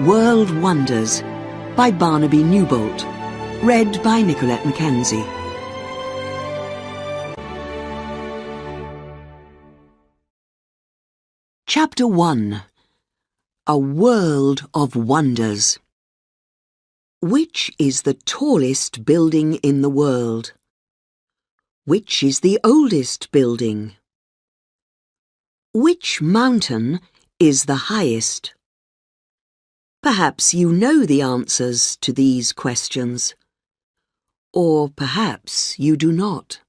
World Wonders by Barnaby Newbolt. Read by Nicolette Mackenzie. Chapter 1. A World of Wonders. Which is the tallest building in the world? Which is the oldest building? Which mountain is the highest? Perhaps you know the answers to these questions, or perhaps you do not.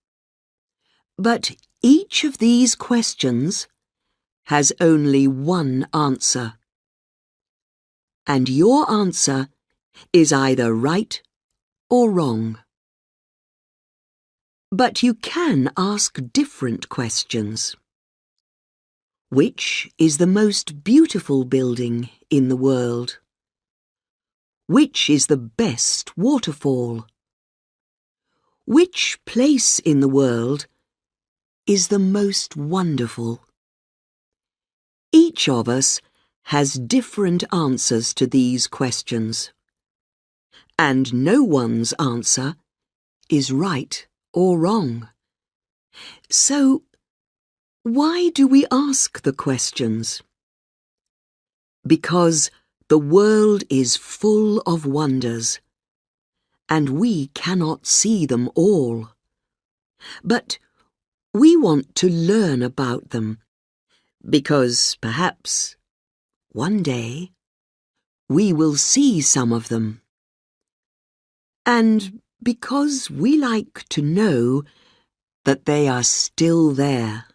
But each of these questions has only one answer, and your answer is either right or wrong. But you can ask different questions. Which is the most beautiful building in the world? Which is the best waterfall? Which place in the world is the most wonderful? Each of us has different answers to these questions, and no one's answer is right or wrong. So, why do we ask the questions? Because the world is full of wonders, and we cannot see them all. But we want to learn about them, because perhaps one day we will see some of them. And because we like to know that they are still there.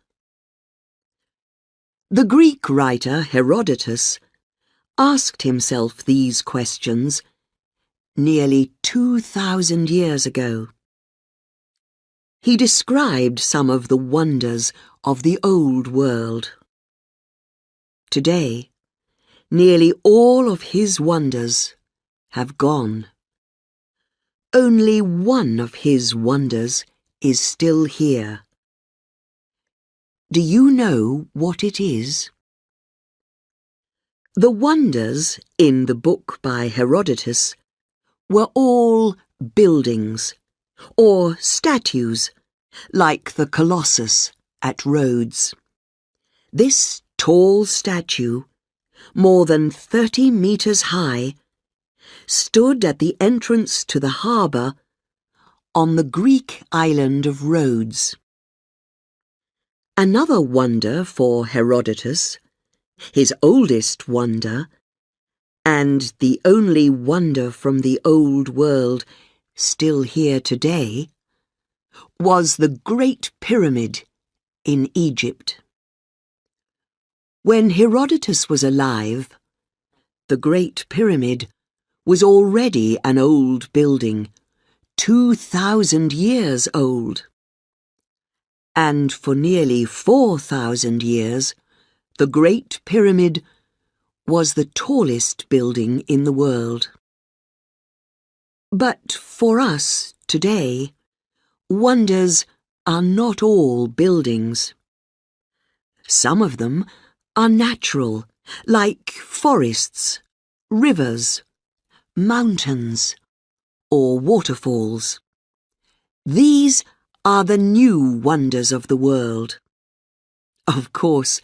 The Greek writer Herodotus asked himself these questions nearly 2,000 years ago. He described some of the wonders of the old world. Today, nearly all of his wonders have gone. Only one of his wonders is still here. Do you know what it is? The wonders in the book by Herodotus were all buildings or statues, like the Colossus at Rhodes. This tall statue, more than 30 meters high, stood at the entrance to the harbour on the Greek island of Rhodes. Another wonder for Herodotus, his oldest wonder, and the only wonder from the old world still here today, was the Great Pyramid in Egypt. When Herodotus was alive, the Great Pyramid was already an old building, 2,000 years old. And for nearly 4,000 years, the Great Pyramid was the tallest building in the world. But for us today, wonders are not all buildings. Some of them are natural, like forests, rivers, mountains, or waterfalls. These are the new wonders of the world. Of course,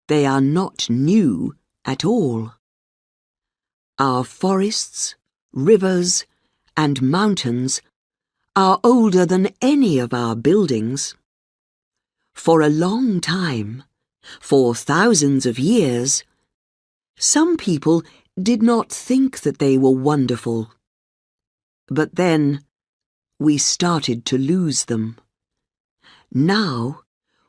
they are not new at all. Our forests, rivers, and mountains are older than any of our buildings. For a long time, for thousands of years, some people did not think that they were wonderful. But then we started to lose them. Now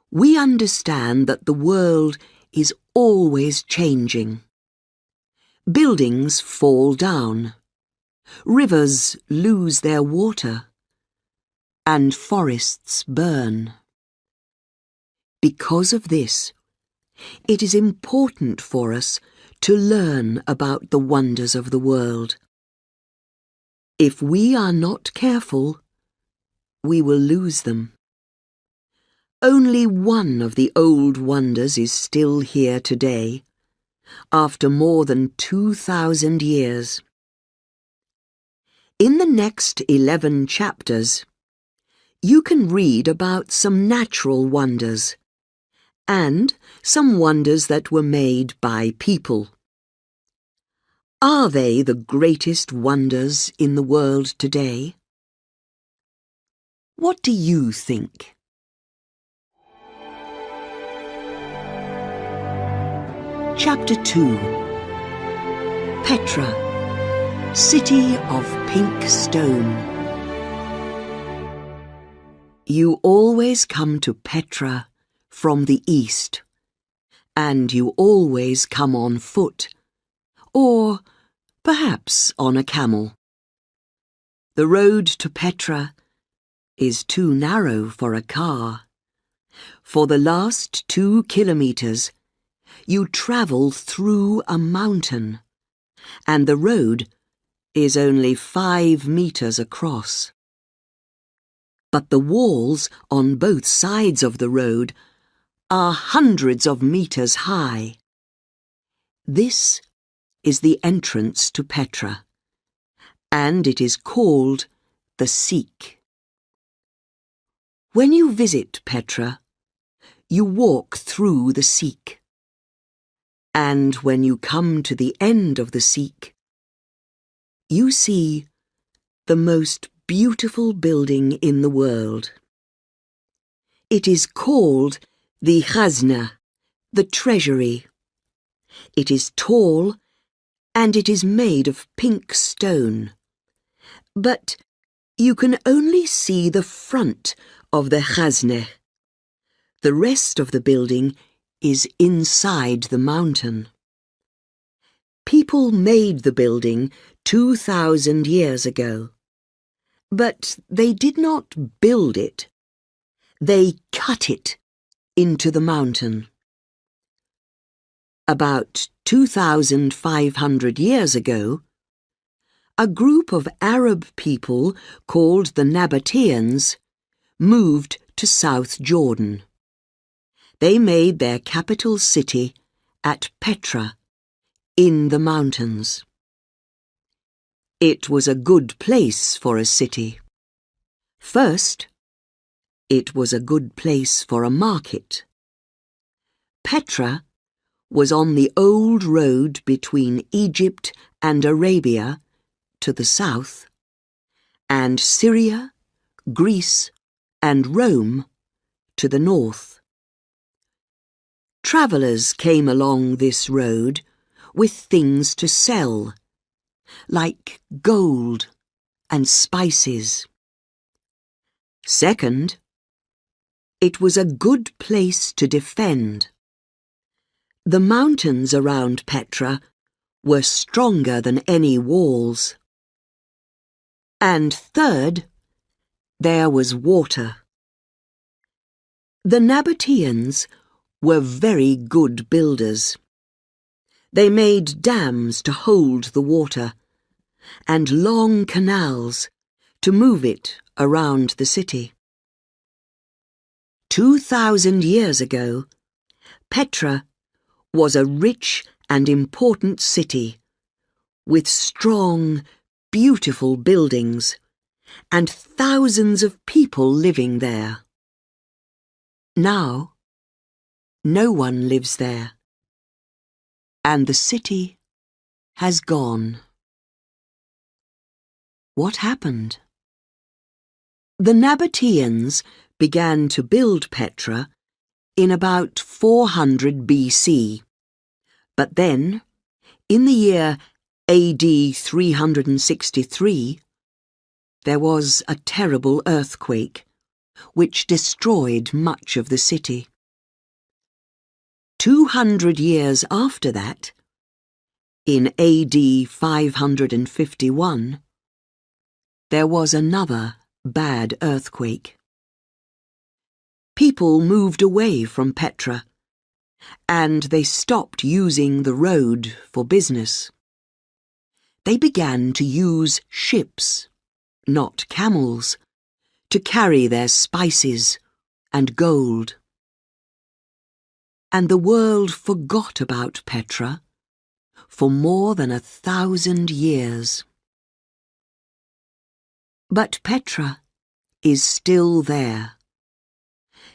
we understand that the world is always changing. Buildings fall down, rivers lose their water, and forests burn. Because of this, it is important for us to learn about the wonders of the world. If we are not careful, we will lose them. Only one of the old wonders is still here today, after more than 2,000 years. In the next 11 chapters, you can read about some natural wonders and some wonders that were made by people. Are they the greatest wonders in the world today? What do you think? Chapter 2. Petra, City of Pink Stone. You always come to Petra from the east, and you always come on foot, or perhaps on a camel. The road to Petra is too narrow for a car. For the last 2 kilometers, you travel through a mountain, and the road is only 5 meters across. But the walls on both sides of the road are hundreds of meters high. This is the entrance to Petra, and it is called the Seek. When you visit Petra, you walk through the Seek. And when you come to the end of the Seek, you see the most beautiful building in the world. It is called the Khazna, the treasury. It is tall and it is made of pink stone. But you can only see the front of the Khazna. The rest of the building is inside the mountain. People made the building 2,000 years ago, but they did not build it. They cut it into the mountain. About 2,500 years ago, a group of Arab people called the Nabateans moved to South Jordan. They made their capital city at Petra, in the mountains. It was a good place for a city. First, it was a good place for a market. Petra was on the old road between Egypt and Arabia to the south, and Syria, Greece, and Rome to the north. Travellers came along this road with things to sell, like gold and spices. Second, it was a good place to defend. The mountains around Petra were stronger than any walls. And third, there was water. The Nabateans were very good builders. They made dams to hold the water, and long canals to move it around the city. 2,000 years ago, Petra was a rich and important city with strong, beautiful buildings and thousands of people living there. Now, no one lives there, and the city has gone. What happened? The Nabateans began to build Petra in about 400 BC, but then, in the year AD 363, there was a terrible earthquake, which destroyed much of the city. 200 years after that, in AD 551, there was another bad earthquake. People moved away from Petra, and they stopped using the road for business. They began to use ships, not camels, to carry their spices and gold. And the world forgot about Petra for more than 1,000 years. But Petra is still there.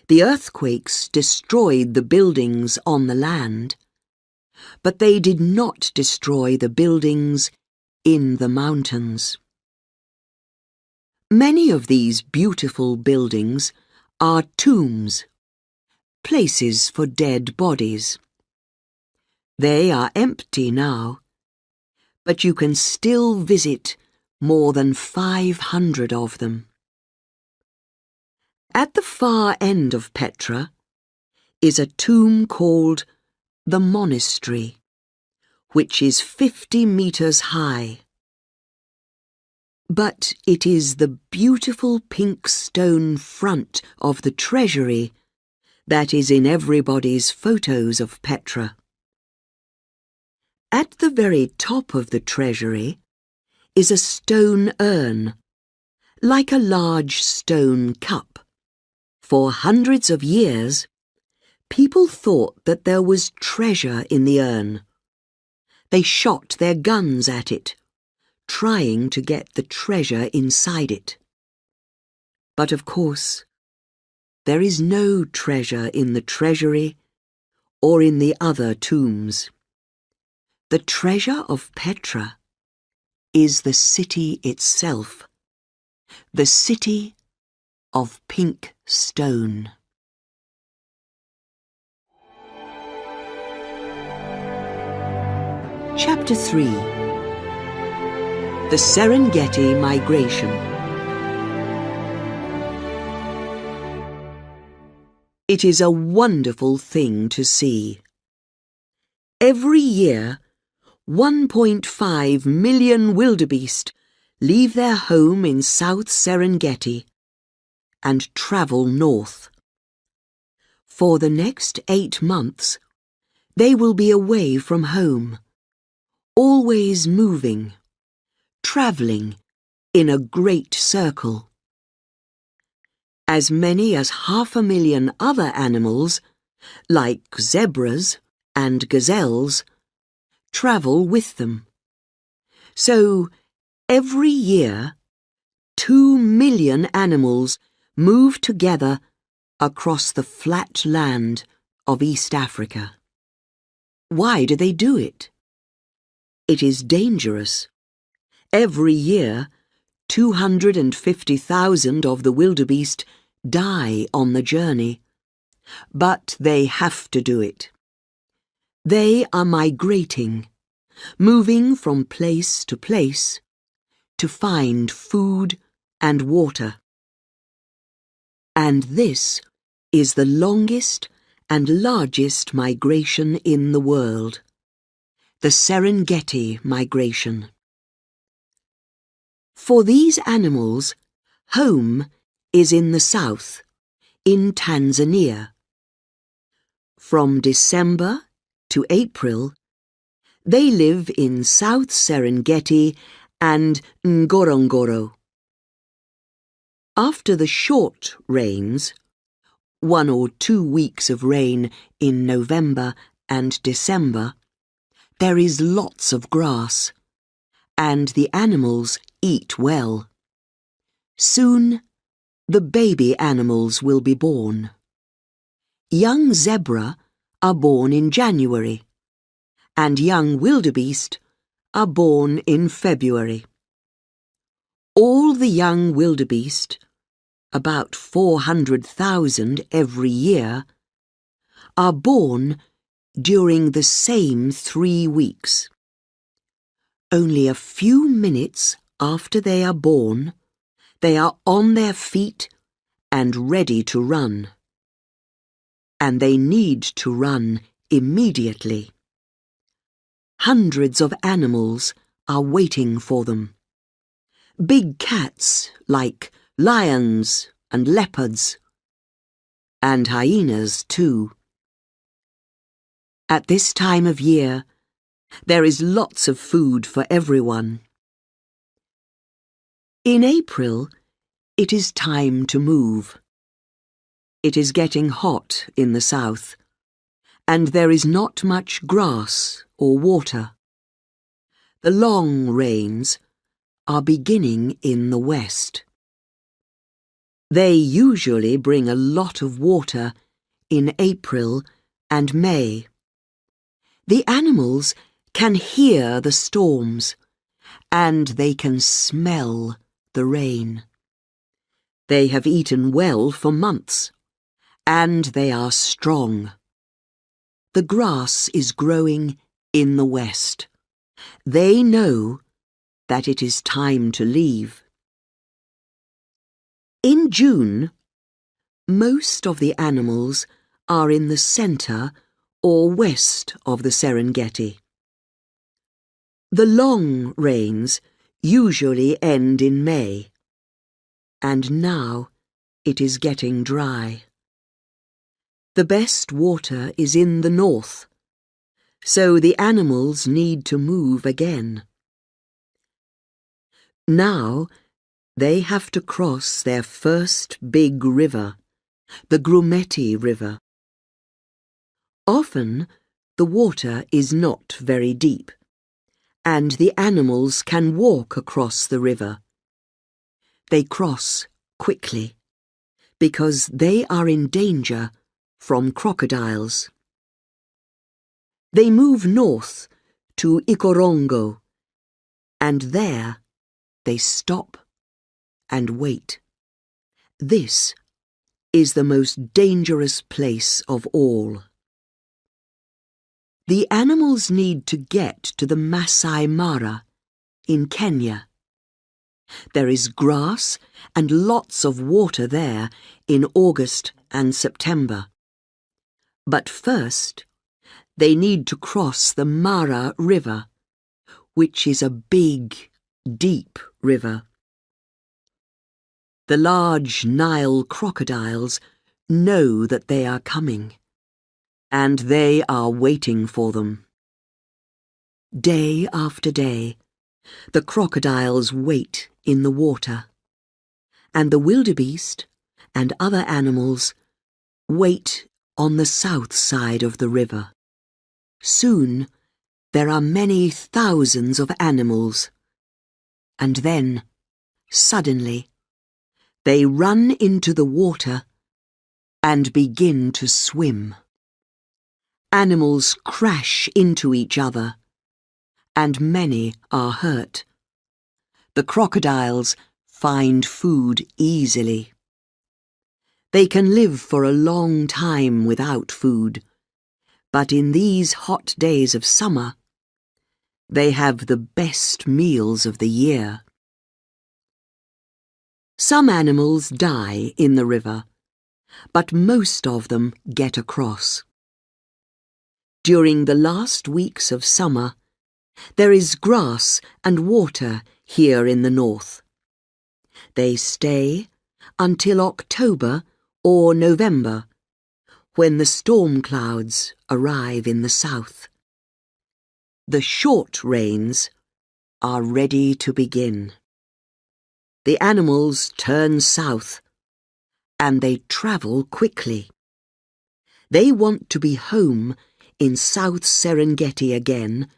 The earthquakes destroyed the buildings on the land, but they did not destroy the buildings in the mountains. Many of these beautiful buildings are tombs, places for dead bodies. They are empty now, but you can still visit more than 500 of them. At the far end of Petra is a tomb called the monastery, which is 50 meters high. But it is the beautiful pink stone front of the treasury that is in everybody's photos of Petra. At the very top of the treasury is a stone urn, like a large stone cup. For hundreds of years, people thought that there was treasure in the urn. They shot their guns at it, trying to get the treasure inside it. But of course, there is no treasure in the treasury or in the other tombs. The treasure of Petra is the city itself, the city of pink stone. Chapter 3. The Serengeti Migration. It is a wonderful thing to see. Every year, 1.5 million wildebeest leave their home in South Serengeti and travel north. For the next 8 months, they will be away from home, always moving, travelling in a great circle. As many as 500,000 other animals, like zebras and gazelles, travel with them. So, every year, 2 million animals move together across the flat land of East Africa. Why do they do it? It is dangerous. Every year, 250,000 of the wildebeest die on the journey. But they have to do it. They are migrating, moving from place to place to find food and water. And this is the longest and largest migration in the world, the Serengeti migration. For these animals, home is in the south, in Tanzania. From December to April, they live in South Serengeti and Ngorongoro. After the short rains, 1 or 2 weeks of rain in November and December, there is lots of grass, and the animals eat well. Soon, the baby animals will be born. Young zebra are born in January, and young wildebeest are born in February. All the young wildebeest, about 400,000 every year, are born during the same 3 weeks. Only a few minutes after they are born, they are on their feet and ready to run. And they need to run immediately. Hundreds of animals are waiting for them. Big cats like lions and leopards, and hyenas too. At this time of year, there is lots of food for everyone. In April, it is time to move. It is getting hot in the south, and there is not much grass or water. the long rains, are beginning in the west. They usually bring a lot of water in April and May. The animals can hear the storms, and they can smell the rain. They have eaten well for months, and they are strong. The grass is growing in the west. They know that it is time to leave. In June, most of the animals are in the center or west of the Serengeti. The long rains usually end in May, and now it is getting dry. The best water is in the north, so the animals need to move again. Now they have to cross their first big river, the Grumeti River. Often the water is not very deep, and the animals can walk across the river. They cross quickly, because they are in danger from crocodiles. They move north to Ikorongo, and there they stop and wait. This is the most dangerous place of all. The animals need to get to the Masai Mara in Kenya. There is grass and lots of water there in August and September. But first, they need to cross the Mara River, which is a big, deep river. The large Nile crocodiles know that they are coming, and they are waiting for them. Day after day, the crocodiles wait in the water, and the wildebeest and other animals wait on the south side of the river. Soon there are many thousands of animals, and then, suddenly, they run into the water and begin to swim. Animals crash into each other, and many are hurt. The crocodiles find food easily. They can live for a long time without food, but in these hot days of summer, they have the best meals of the year. Some animals die in the river, but most of them get across. During the last weeks of summer, there is grass and water here in the north. They stay until October or November, when the storm clouds arrive in the south. The short rains are ready to begin. The animals turn south, and they travel quickly. They want to be home in South Serengeti again,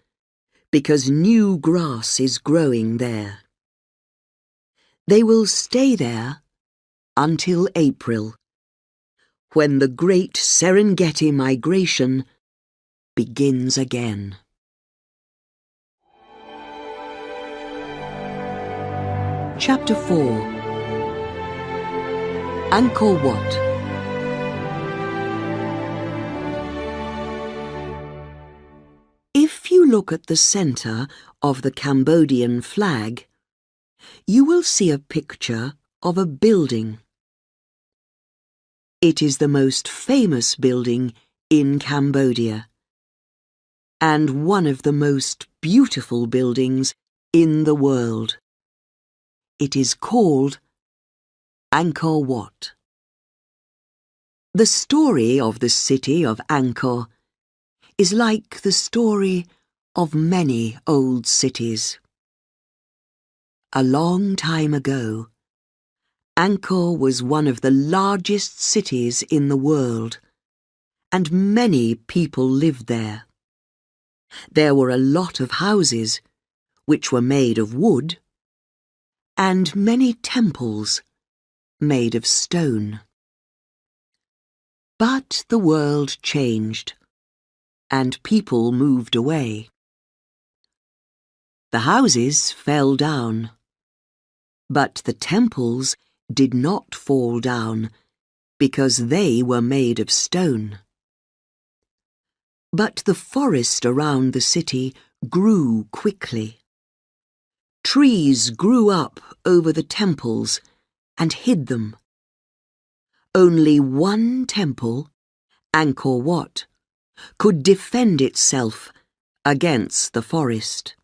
because new grass is growing there. They will stay there until April, when the great Serengeti migration begins again. Chapter 4. Angkor Wat. If you look at the center of the Cambodian flag, you will see a picture of a building. It is the most famous building in Cambodia, and one of the most beautiful buildings in the world. It is called Angkor Wat. The story of the city of Angkor is like the story of many old cities. A long time ago, Angkor was one of the largest cities in the world, and many people lived there. There were a lot of houses, which were made of wood, and many temples made of stone. But the world changed, and people moved away. The houses fell down, but the temples did not fall down because they were made of stone. But the forest around the city grew quickly. Trees grew up over the temples and hid them. Only one temple, Angkor Wat, could defend itself against the forest.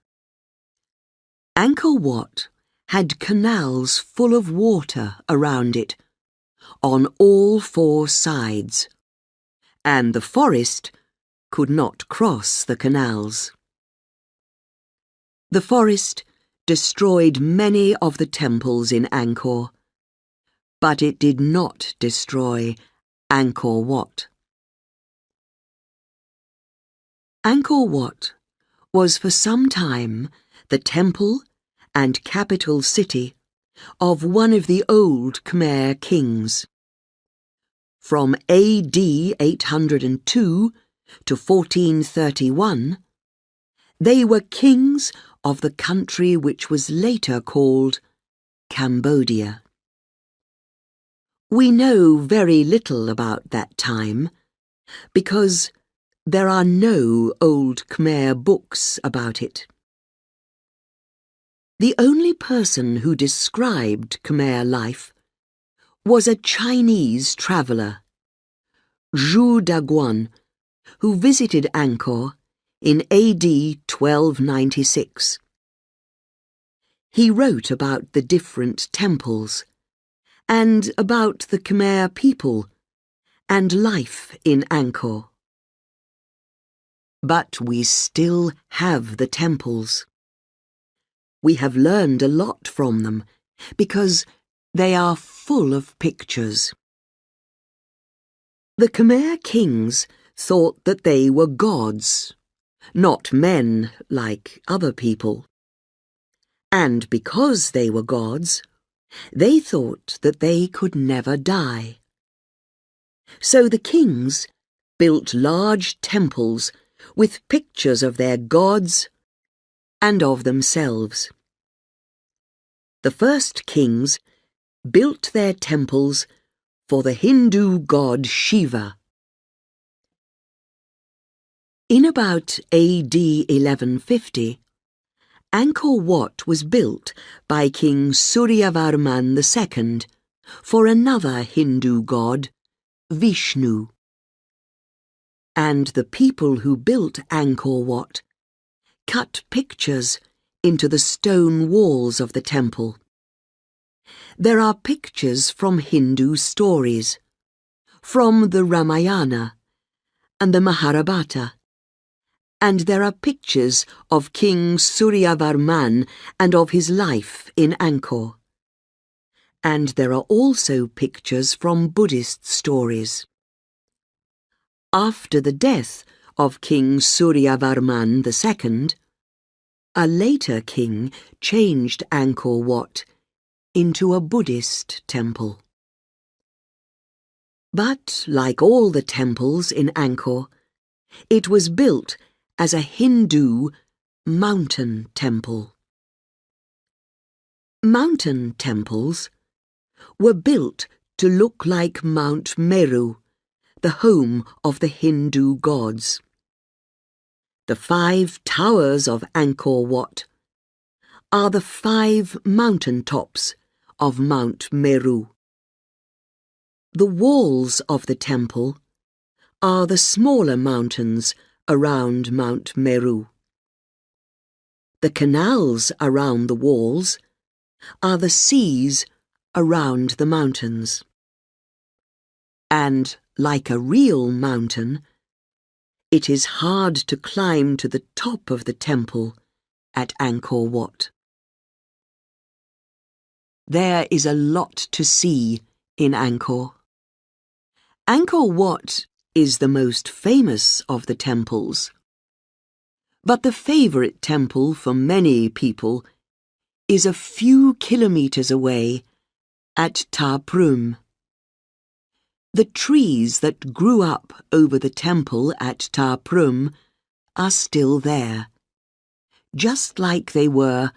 Angkor Wat had canals full of water around it, on all four sides, and the forest could not cross the canals. The forest destroyed many of the temples in Angkor, but it did not destroy Angkor Wat. Angkor Wat was for some time the temple and capital city of one of the old Khmer kings. From AD 802 to 1431, they were kings of the country which was later called Cambodia. We know very little about that time because there are no old Khmer books about it. The only person who described Khmer life was a Chinese traveller, Zhu Daguan, who visited Angkor in AD 1296. He wrote about the different temples and about the Khmer people and life in Angkor. But we still have the temples. We have learned a lot from them because they are full of pictures. The Khmer kings thought that they were gods, not men like other people. And because they were gods, they thought that they could never die. So the kings built large temples with pictures of their gods and of themselves. The first kings built their temples for the Hindu god Shiva. In about AD 1150, Angkor Wat was built by King Suryavarman II for another Hindu god, Vishnu. And the people who built Angkor Wat cut pictures into the stone walls of the temple. There are pictures from Hindu stories, from the Ramayana and the Mahabharata, and there are pictures of King Suryavarman and of his life in Angkor. And there are also pictures from Buddhist stories. After the death of King Suryavarman II, a later king changed Angkor Wat into a Buddhist temple. But, like all the temples in Angkor, it was built as a Hindu mountain temple. Mountain temples were built to look like Mount Meru, the home of the Hindu gods. The 5 towers of Angkor Wat are the 5 mountain tops of Mount Meru. The walls of the temple are the smaller mountains around Mount Meru. The canals around the walls are the seas around the mountains. And, like a real mountain, it is hard to climb to the top of the temple at Angkor Wat. There is a lot to see in Angkor. Angkor Wat is the most famous of the temples, But the favorite temple for many people is a few kilometers away at Ta Prohm. The trees that grew up over the temple at Ta Prohm are still there, just like they were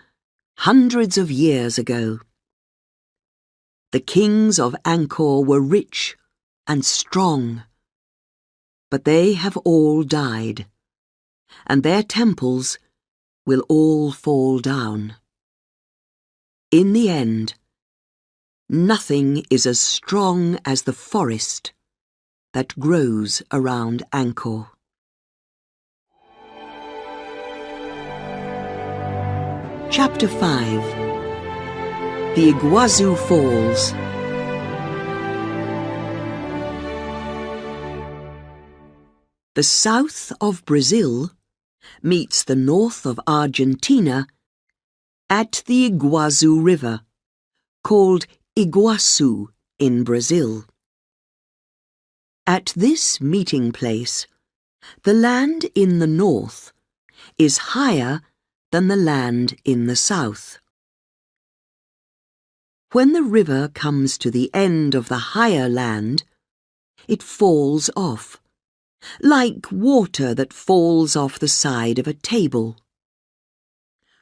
hundreds of years ago. The kings of Angkor were rich and strong, but they have all died, and their temples will all fall down. In the end, nothing is as strong as the forest that grows around Angkor. Chapter 5. The Iguazu Falls. The south of Brazil meets the north of Argentina at the Iguazu River, called Iguaçu in Brazil. At this meeting place, the land in the north is higher than the land in the south. When the river comes to the end of the higher land, it falls off, like water that falls off the side of a table.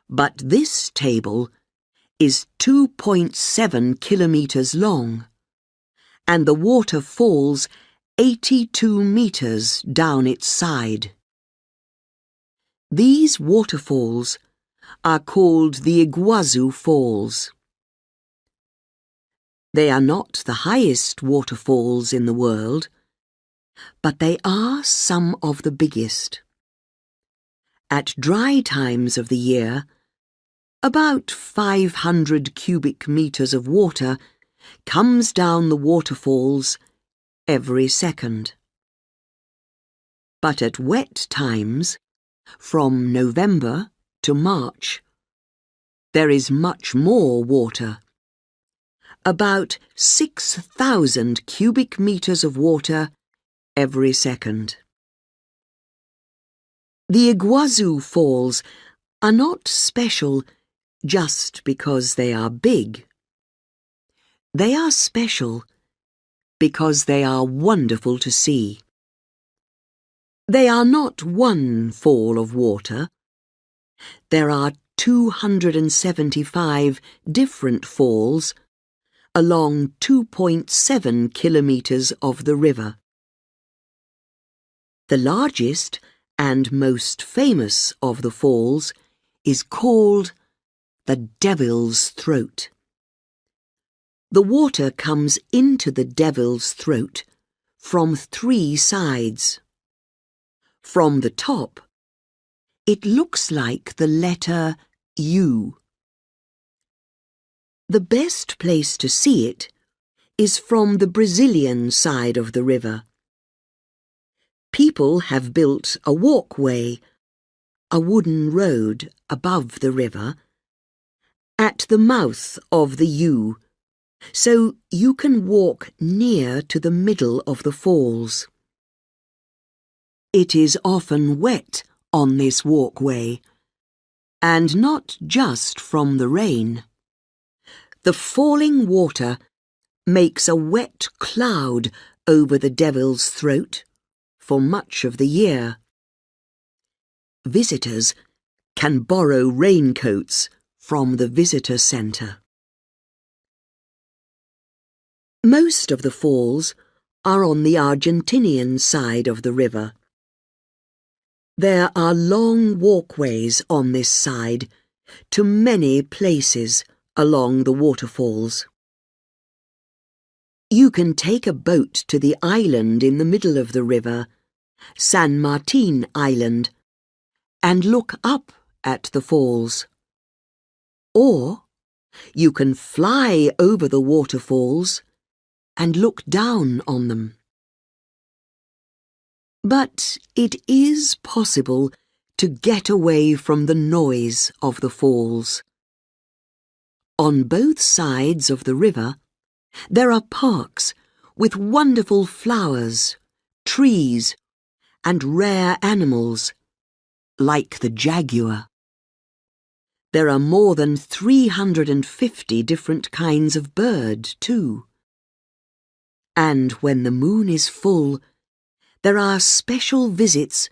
But this table is 2.7 kilometers long, and the water falls 82 meters down its side. These waterfalls are called the Iguazu Falls. They are not the highest waterfalls in the world, but they are some of the biggest. At dry times of the year, about 500 cubic meters of water comes down the waterfalls every second. But at wet times, from November to March, there is much more water. About 6,000 cubic meters of water every second. The Iguazu Falls are not special just because they are big. They are special because they are wonderful to see. They are not one fall of water. There are 275 different falls along 2.7 kilometers of the river. The largest and most famous of the falls is called the Devil's Throat. The water comes into the Devil's Throat from 3 sides. From the top, it looks like the letter U. The best place to see it is from the Brazilian side of the river. People have built a walkway, a wooden road above the river, at the mouth of the U, so you can walk near to the middle of the falls. It is often wet on this walkway, and not just from the rain. The falling water makes a wet cloud over the Devil's Throat for much of the year. Visitors can borrow raincoats from the visitor centre. Most of the falls are on the Argentinian side of the river. There are long walkways on this side to many places along the waterfalls. You can take a boat to the island in the middle of the river, San Martin Island, and look up at the falls. Or you can fly over the waterfalls and look down on them. But it is possible to get away from the noise of the falls. On both sides of the river, there are parks with wonderful flowers, trees, and rare animals, like the jaguar. There are more than 350 different kinds of bird, too. And when the moon is full, there are special visits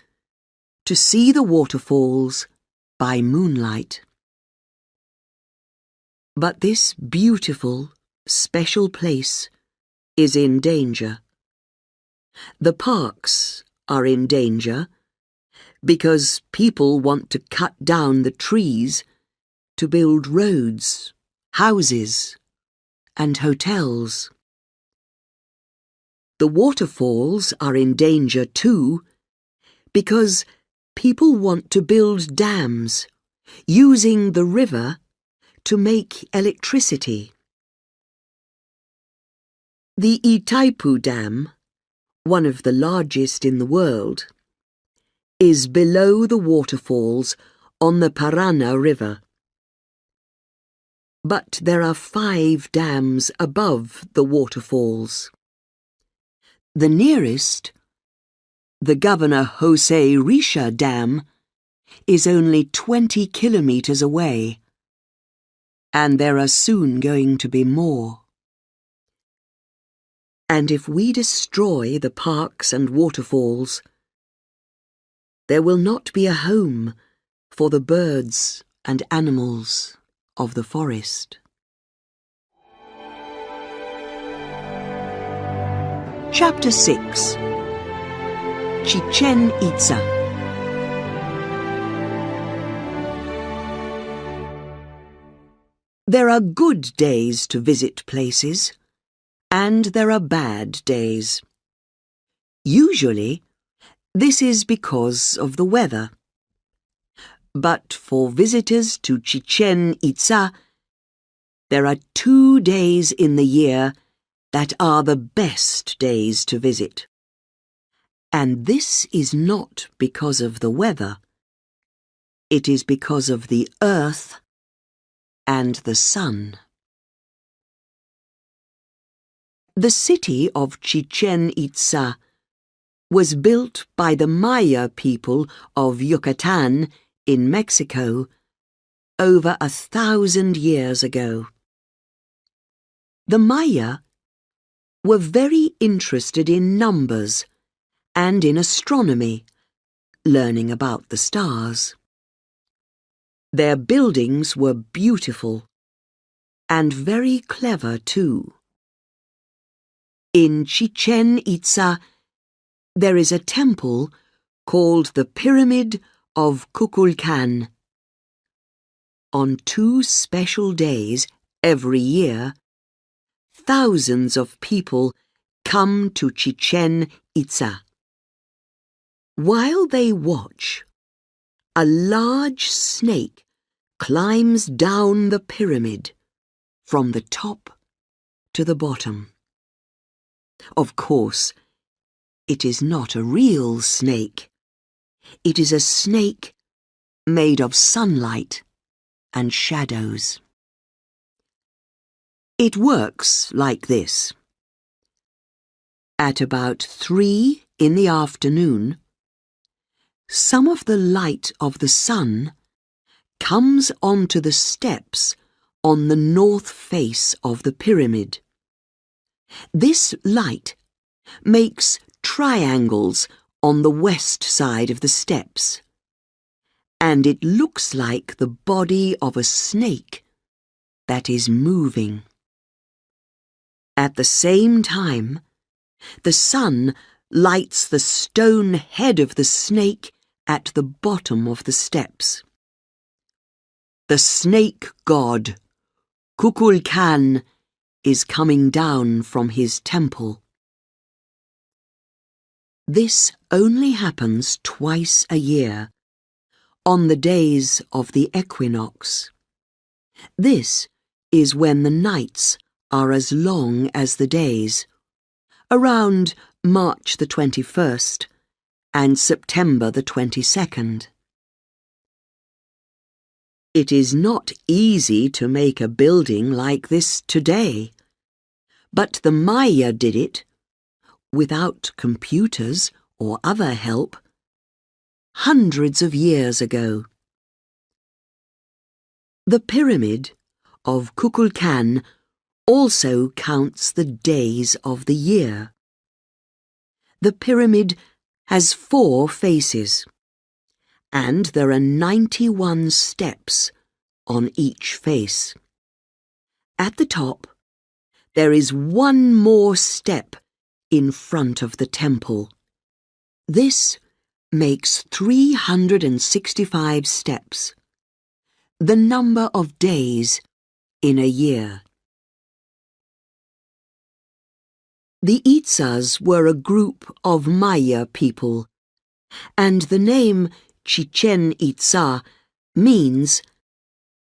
to see the waterfalls by moonlight. But this beautiful, special place is in danger. The parks are in danger because people want to cut down the trees to build roads, houses, and hotels. The waterfalls are in danger too because people want to build dams using the river to make electricity. The Itaipu Dam, one of the largest in the world, is below the waterfalls on the Parana River. But there are 5 dams above the waterfalls. The nearest, the Governor Jose Risha Dam, is only 20 kilometers away, and there are soon going to be more. And if we destroy the parks and waterfalls, there will not be a home for the birds and animals of the forest. Chapter 6. Chichen Itza. There are good days to visit places, and there are bad days. Usually, this is because of the weather. But for visitors to Chichen Itza, there are 2 days in the year that are the best days to visit. And this is not because of the weather. It is because of the earth and the sun. The city of Chichen Itza was built by the Maya people of Yucatan in Mexico over 1,000 years ago. The Maya were very interested in numbers and in astronomy, learning about the stars. Their buildings were beautiful and very clever too. In Chichen Itza, there is a temple called the Pyramid of Kukulkan. On 2 special days every year, thousands of people come to Chichen Itza. While they watch, a large snake climbs down the pyramid from the top to the bottom. Of course, it is not a real snake. It is a snake made of sunlight and shadows. It works like this. At about 3 in the afternoon, some of the light of the sun comes onto the steps on the north face of the pyramid. This light makes triangles on the west side of the steps, and it looks like the body of a snake that is moving. At the same time, the sun lights the stone head of the snake at the bottom of the steps. The snake god, Kukulkan, is coming down from his temple. This only happens twice a year, on the days of the equinox. This is when the nights are as long as the days, around March the 21st and September the 22nd. It is not easy to make a building like this today, but the Maya did it, without computers or other help, hundreds of years ago. The pyramid of Kukulkan also counts the days of the year. The pyramid has 4 faces, and there are 91 steps on each face. At the top, there is 1 more step in front of the temple. This makes 365 steps, the number of days in a year. The Itzas were a group of Maya people, and the name Chichen Itza means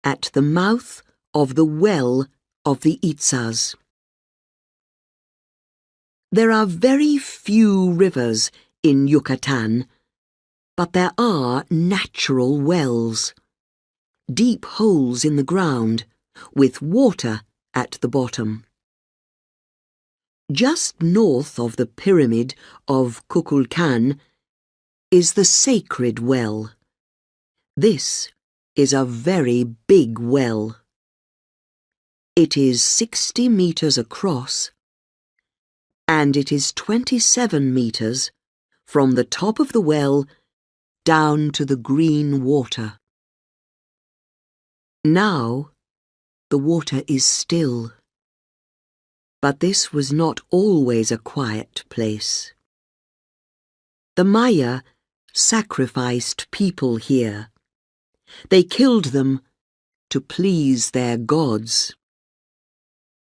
at the mouth of the well of the Itzas. There are very few rivers in Yucatan, but there are natural wells, deep holes in the ground with water at the bottom. Just north of the pyramid of Kukulkan is the sacred well. This is a very big well. It is 60 meters across, and it is 27 meters from the top of the well down to the green water. Now the water is still. But this was not always a quiet place. The Maya sacrificed people here. They killed them to please their gods.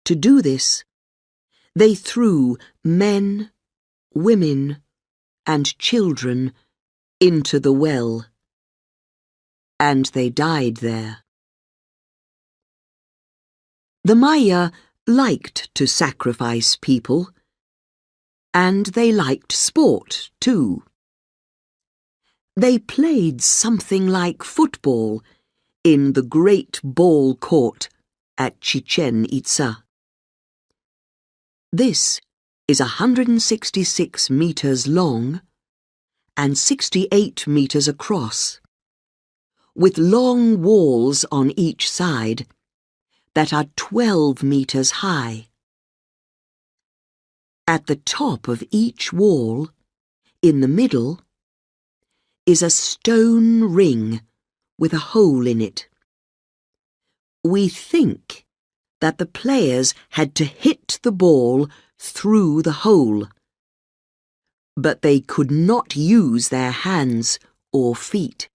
To do this, they threw men, women, and children into the well, and they died there. The Maya liked to sacrifice people, and they liked sport too. They played something like football in the great ball court at Chichen Itza. This is 166 meters long and 68 meters across, with long walls on each side that are 12 meters high. At the top of each wall, in the middle, is a stone ring with a hole in it. We think that the players had to hit the ball through the hole, but they could not use their hands or feet.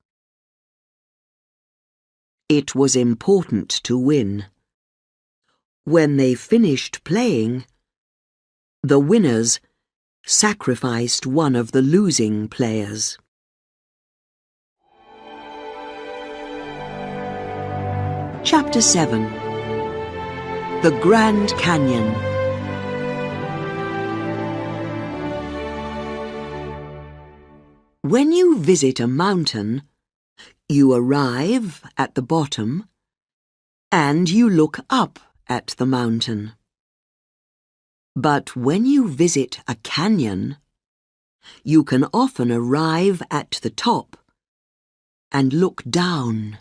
It was important to win. When they finished playing, the winners sacrificed one of the losing players. Chapter 7. The Grand Canyon. When you visit a mountain, you arrive at the bottom and you look up at the mountain. But when you visit a canyon, you can often arrive at the top and look down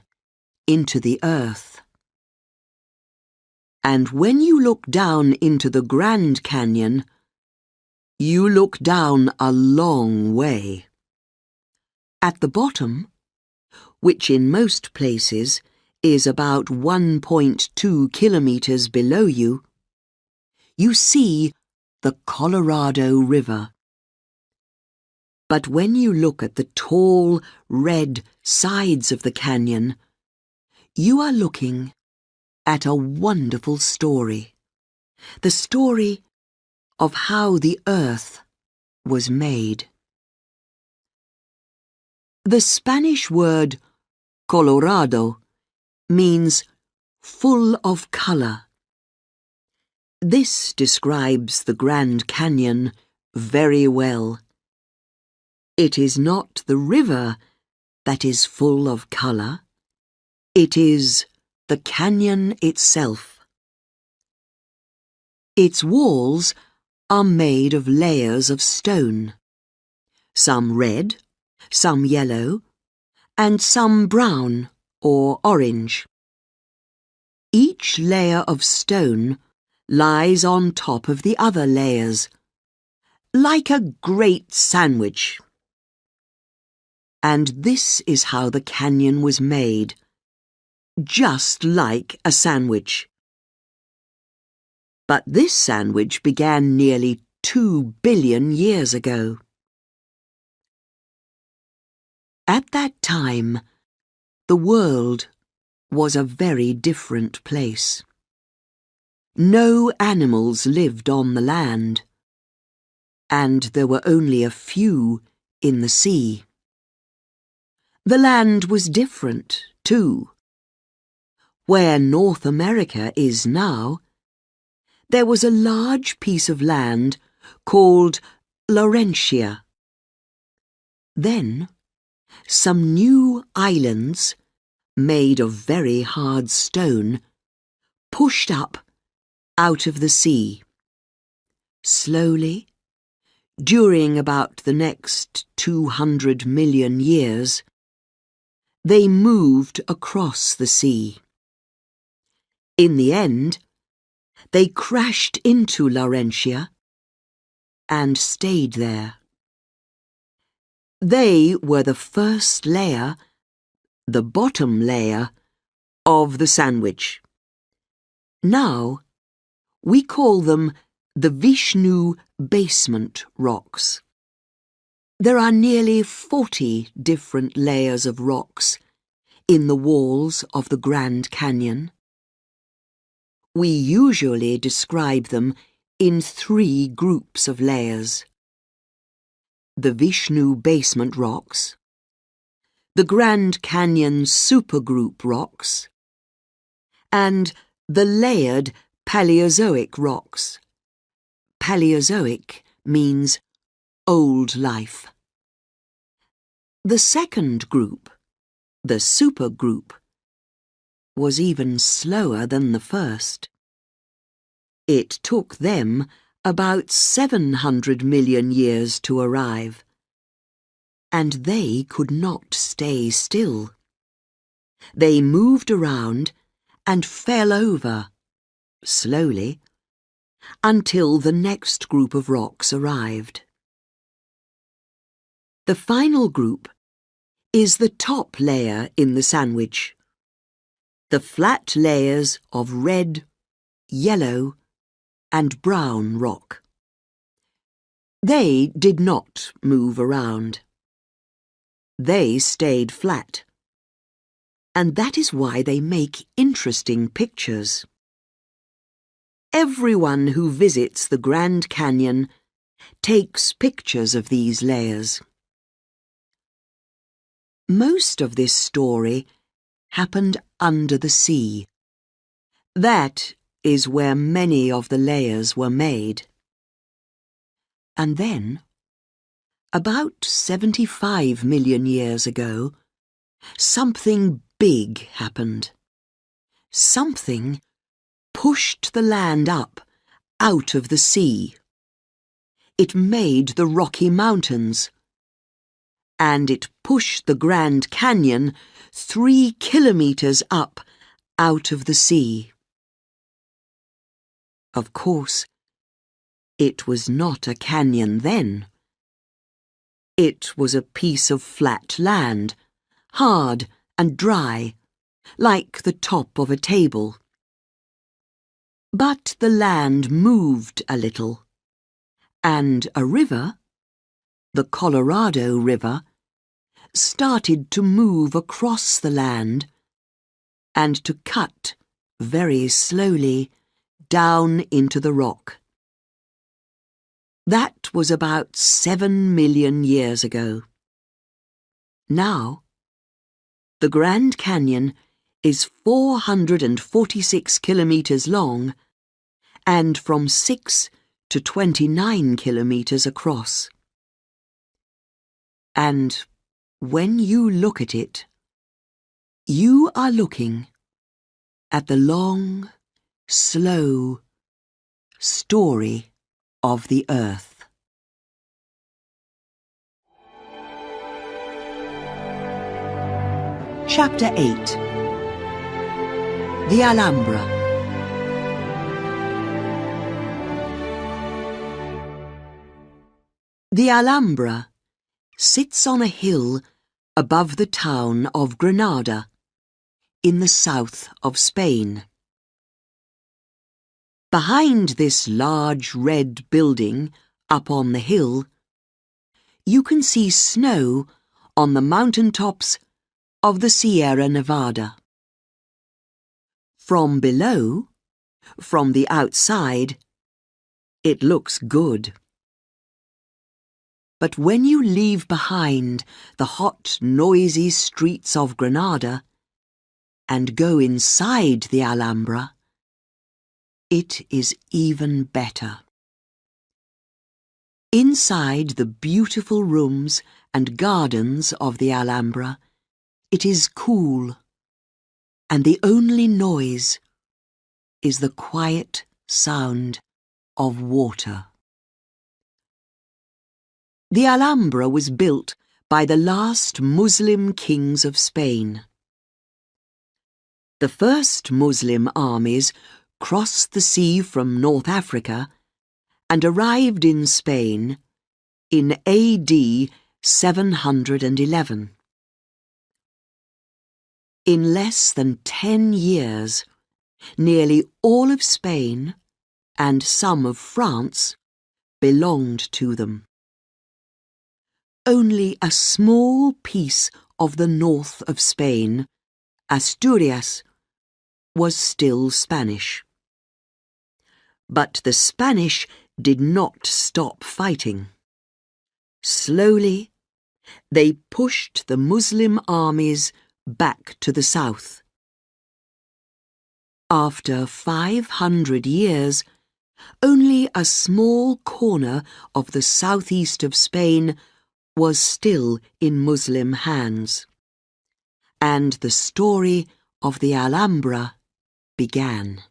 into the earth. And when you look down into the Grand Canyon, you look down a long way. At the bottom, which in most places is about 1.2 kilometers below you, you see the Colorado River. But when you look at the tall, red sides of the canyon, you are looking at a wonderful story. The story of how the earth was made. The Spanish word Colorado means full of color. This describes the Grand Canyon very well. It is not the river that is full of color. It is the canyon itself. Its walls are made of layers of stone, some red, some yellow, and some brown or orange. Each layer of stone lies on top of the other layers, like a great sandwich. And this is how the canyon was made, just like a sandwich. But this sandwich began nearly 2 billion years ago. At that time, the world was a very different place. No animals lived on the land, and there were only a few in the sea. The land was different, too. Where North America is now, there was a large piece of land called Laurentia. Then, some new islands, made of very hard stone, pushed up out of the sea. Slowly, during about the next 200 million years, they moved across the sea. In the end, they crashed into Laurentia and stayed there. They were the first layer, the bottom layer, of the sandwich. Now, we call them the Vishnu basement rocks. There are nearly 40 different layers of rocks in the walls of the Grand Canyon. We usually describe them in 3 groups of layers: the Vishnu basement rocks, the Grand Canyon supergroup rocks, and the layered Paleozoic rocks. Paleozoic means old life. The second group, the supergroup, was even slower than the first. It took them about 700 million years to arrive, and they could not stay still. They moved around and fell over, slowly, until the next group of rocks arrived. The final group is the top layer in the sandwich, the flat layers of red, yellow, and brown rock. They did not move around. They stayed flat, and that is why they make interesting pictures. Everyone who visits the Grand Canyon takes pictures of these layers. Most of this story happened under the sea. That is where many of the layers were made. And then, about 75 million years ago, something big happened. Something pushed the land up out of the sea. It made the Rocky Mountains, and it pushed the Grand Canyon 3 kilometers up out of the sea. Of course, it was not a canyon then. It was a piece of flat land, hard and dry, like the top of a table. But the land moved a little, and a river, the Colorado River, started to move across the land and to cut very slowly down into the rock. That was about 7 million years ago. Now, the Grand Canyon is 446 kilometers long and from 6 to 29 kilometers across. And when you look at it, you are looking at the long, slow story of the earth. Chapter 8. The Alhambra. The Alhambra sits on a hill above the town of Granada, in the south of Spain. Behind this large red building up on the hill, you can see snow on the mountain tops of the Sierra Nevada. From below, from the outside, it looks good. But when you leave behind the hot, noisy streets of Granada and go inside the Alhambra, it is even better. Inside the beautiful rooms and gardens of the Alhambra, it is cool, and the only noise is the quiet sound of water. The Alhambra was built by the last Muslim kings of Spain. The first Muslim armies crossed the sea from North Africa and arrived in Spain in AD 711. In less than 10 years, nearly all of Spain and some of France belonged to them. Only a small piece of the north of Spain, Asturias, was still Spanish. But the Spanish did not stop fighting. Slowly, they pushed the Muslim armies back to the south. After 500 years, only a small corner of the southeast of Spain was still in Muslim hands, and the story of the Alhambra began.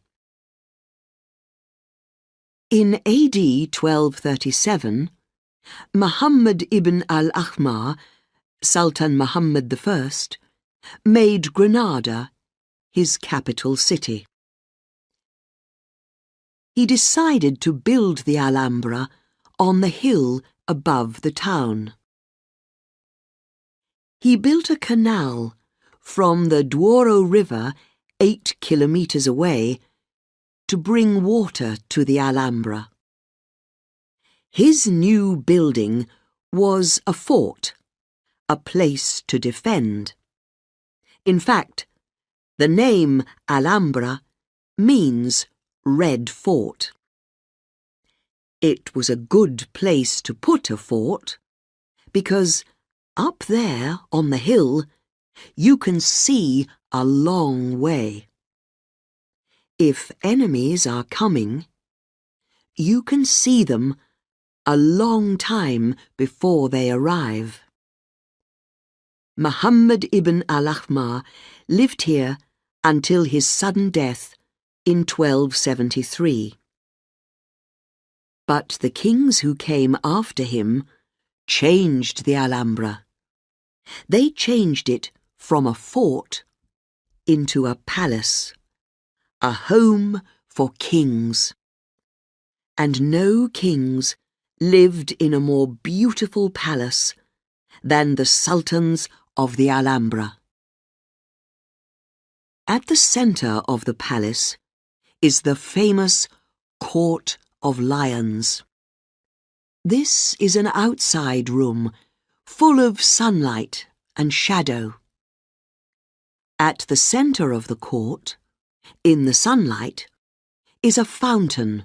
In AD 1237, Muhammad ibn al-Ahmar, Sultan Muhammad I, made Granada his capital city. He decided to build the Alhambra on the hill above the town. He built a canal from the Douro River 8 kilometers away to bring water to the Alhambra. His new building was a fort, a place to defend. In fact, the name Alhambra means Red Fort. It was a good place to put a fort, because up there on the hill, you can see a long way. If enemies are coming, you can see them a long time before they arrive. Muhammad ibn al-Ahmar lived here until his sudden death in 1273. But the kings who came after him changed the Alhambra. They changed it from a fort into a palace, a home for kings. And no kings lived in a more beautiful palace than the sultans of the Alhambra. At the center of the palace is the famous Court of Lions. This is an outside room full of sunlight and shadow. At the center of the court, in the sunlight, is a fountain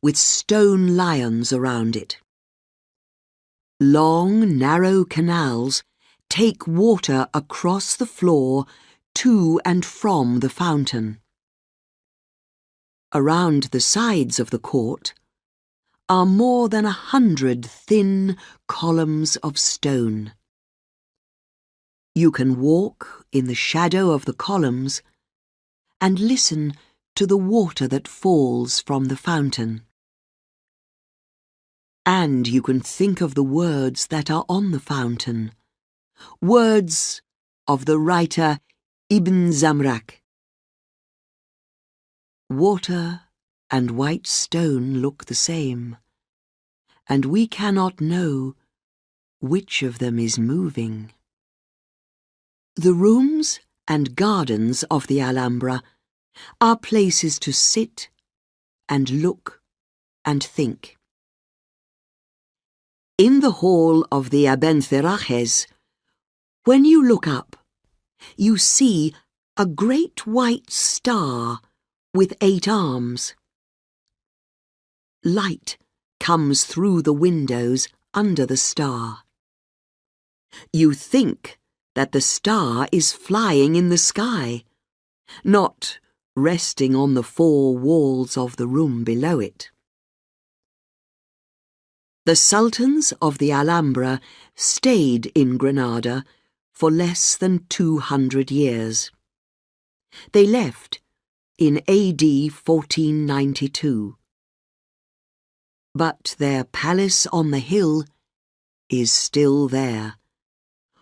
with stone lions around it. Long, narrow canals take water across the floor to and from the fountain. Around the sides of the court are more than 100 thin columns of stone. You can walk in the shadow of the columns and listen to the water that falls from the fountain. And you can think of the words that are on the fountain, words of the writer Ibn Zamrak. Water and white stone look the same, and we cannot know which of them is moving. The rooms and gardens of the Alhambra are places to sit and look and think. In the hall of the Abencerrajes, when you look up, you see a great white star with 8 arms. Light comes through the windows under the star. You think that the star is flying in the sky, not resting on the 4 walls of the room below it. The sultans of the Alhambra stayed in Granada for less than 200 years. They left in AD 1492. But their palace on the hill is still there,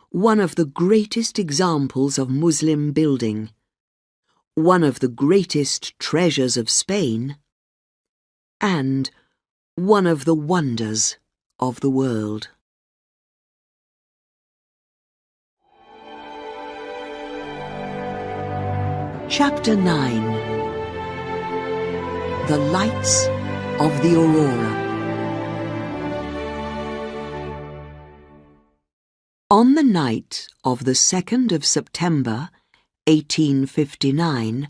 one of the greatest examples of Muslim building, one of the greatest treasures of Spain, and one of the wonders of the world. Chapter 9. The Lights of the Aurora. On the night of the 2nd of September, 1859,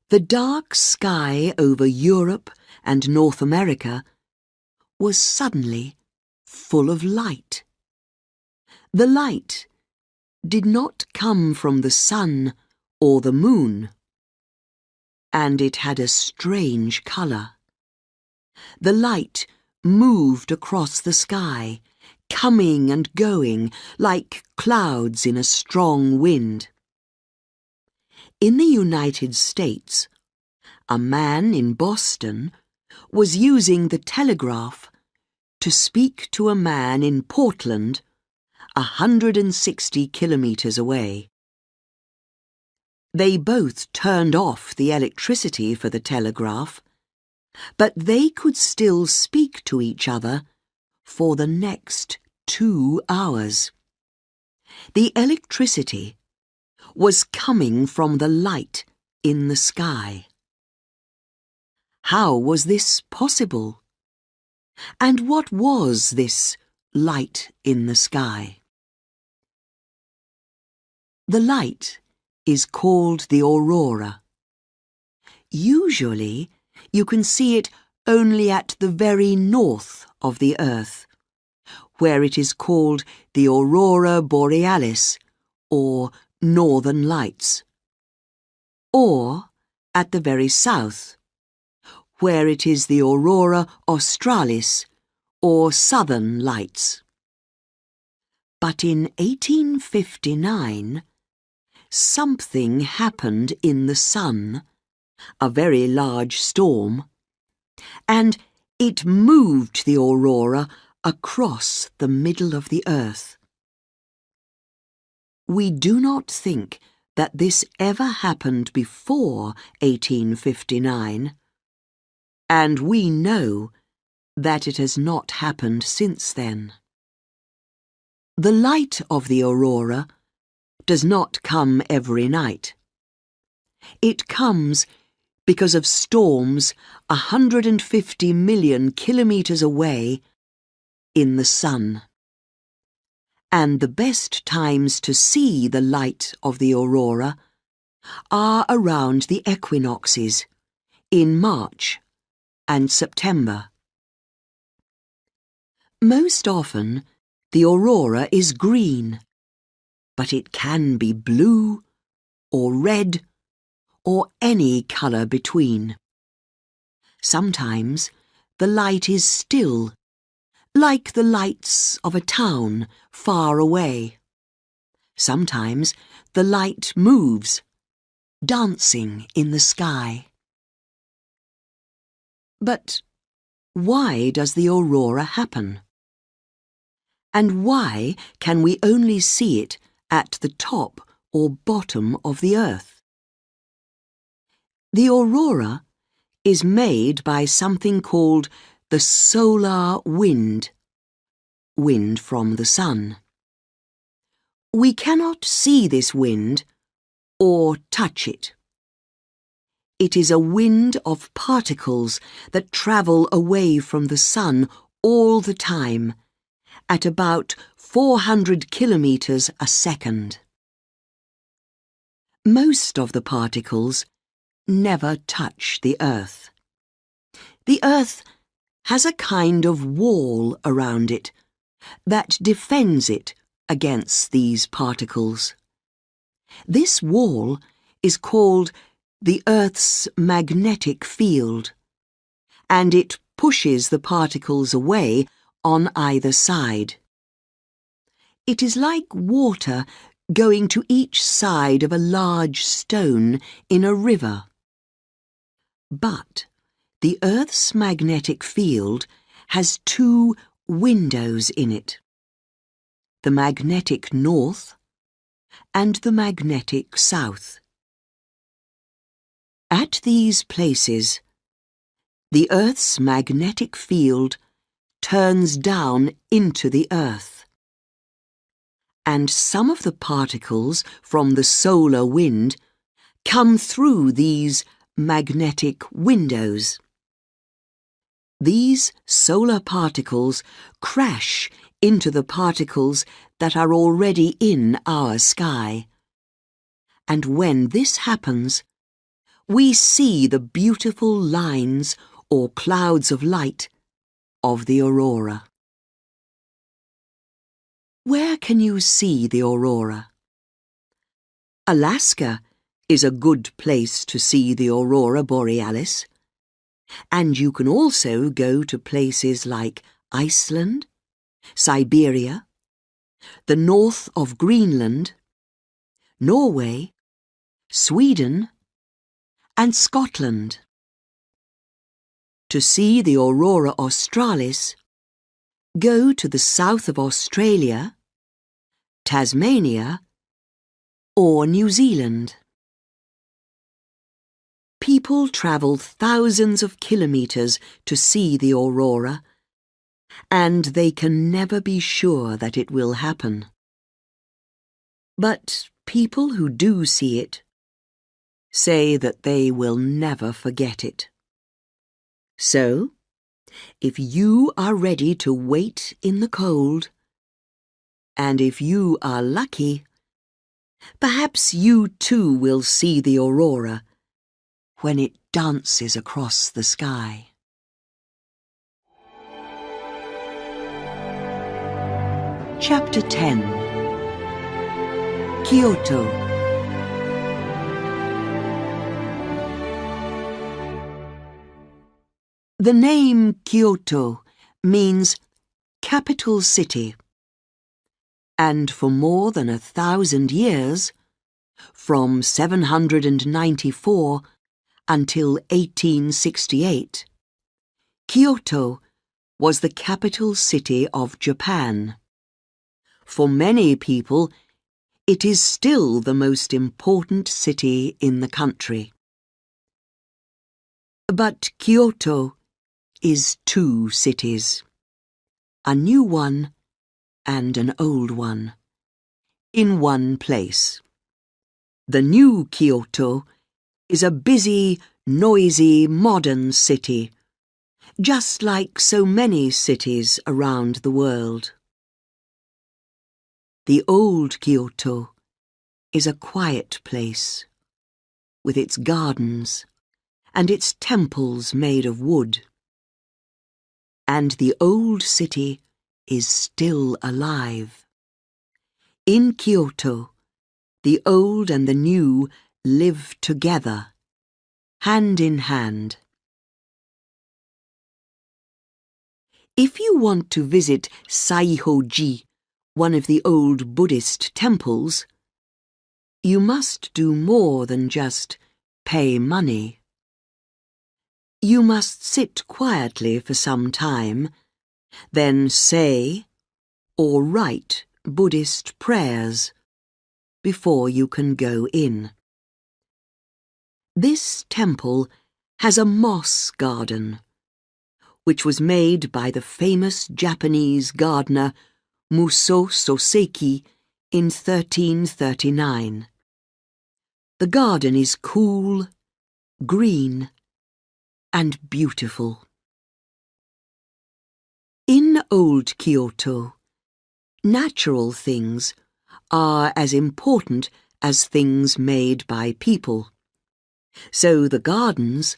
the dark sky over Europe and North America was suddenly full of light. The light did not come from the sun or the moon, and it had a strange colour. The light moved across the sky, coming and going like clouds in a strong wind. In the United States, a man in Boston was using the telegraph to speak to a man in Portland, 160 kilometres away. They both turned off the electricity for the telegraph, but they could still speak to each other for the next 2 hours. The electricity was coming from the light in the sky. How was this possible? And what was this light in the sky? The light is called the aurora. Usually, you can see it only at the very north of the Earth, where it is called the aurora borealis, or northern lights, or at the very south, where it is the aurora australis, or southern lights. But in 1859, something happened in the sun, a very large storm, and it moved the aurora across the middle of the Earth. We do not think that this ever happened before 1859, and we know that it has not happened since then. The light of the aurora does not come every night. It comes because of storms 150 million kilometres away in the sun. And the best times to see the light of the aurora are around the equinoxes, in March and September. Most often, the aurora is green, but it can be blue or red or any colour between. Sometimes the light is still, like the lights of a town far away. Sometimes the light moves, dancing in the sky. But why does the aurora happen? And why can we only see it at the top or bottom of the earth. The aurora is made by something called the solar wind, wind from the sun. We cannot see this wind or touch it. It is a wind of particles that travel away from the sun all the time at about 400 kilometers a second. Most of the particles never touch the earth. The earth has a kind of wall around it that defends it against these particles. This wall is called the Earth's magnetic field, and it pushes the particles away on either side. It is like water going to each side of a large stone in a river. But the Earth's magnetic field has two windows in it: the magnetic north and the magnetic south. At these places, the Earth's magnetic field turns down into the earth, and some of the particles from the solar wind come through these magnetic windows. These solar particles crash into the particles that are already in our sky. And when this happens, we see the beautiful lines or clouds of light of the aurora. Where can you see the aurora? Alaska is a good place to see the aurora borealis, and you can also go to places like Iceland, Siberia, the north of Greenland, Norway, Sweden, and Scotland. To see the aurora australis, go to the south of Australia, Tasmania, or New Zealand. People travel thousands of kilometers to see the aurora, and they can never be sure that it will happen. But people who do see it say that they will never forget it. So, if you are ready to wait in the cold, and if you are lucky, perhaps you too will see the aurora when it dances across the sky. Chapter 10. Kyoto. The name Kyoto means capital city, and for more than 1,000 years, from 794 until 1868, Kyoto was the capital city of Japan. For many people, it is still the most important city in the country. But Kyoto is two cities, a new one and an old one, in one place. The new Kyoto is a busy, noisy, modern city, just like so many cities around the world. The old Kyoto is a quiet place, with its gardens and its temples made of wood. And the old city is still alive. In Kyoto, the old and the new live together, hand in hand. If you want to visit Saihoji, one of the old Buddhist temples, you must do more than just pay money. You must sit quietly for some time, then say or write Buddhist prayers before you can go in. This temple has a moss garden, which was made by the famous Japanese gardener Musō Soseki in 1339. The garden is cool, green, and beautiful. In old Kyoto, natural things are as important as things made by people. So the gardens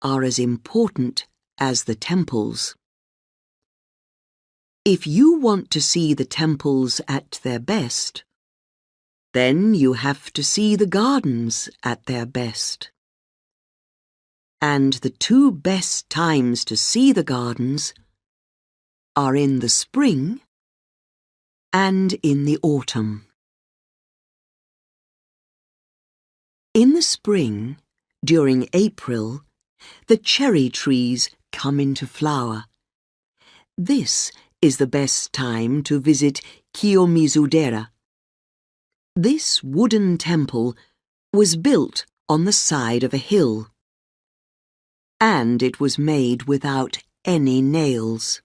are as important as the temples. If you want to see the temples at their best, then you have to see the gardens at their best. And the two best times to see the gardens are in the spring and in the autumn. In the spring, during April, the cherry trees come into flower. This is the best time to visit Kiyomizu-dera. This wooden temple was built on the side of a hill, and it was made without any nails.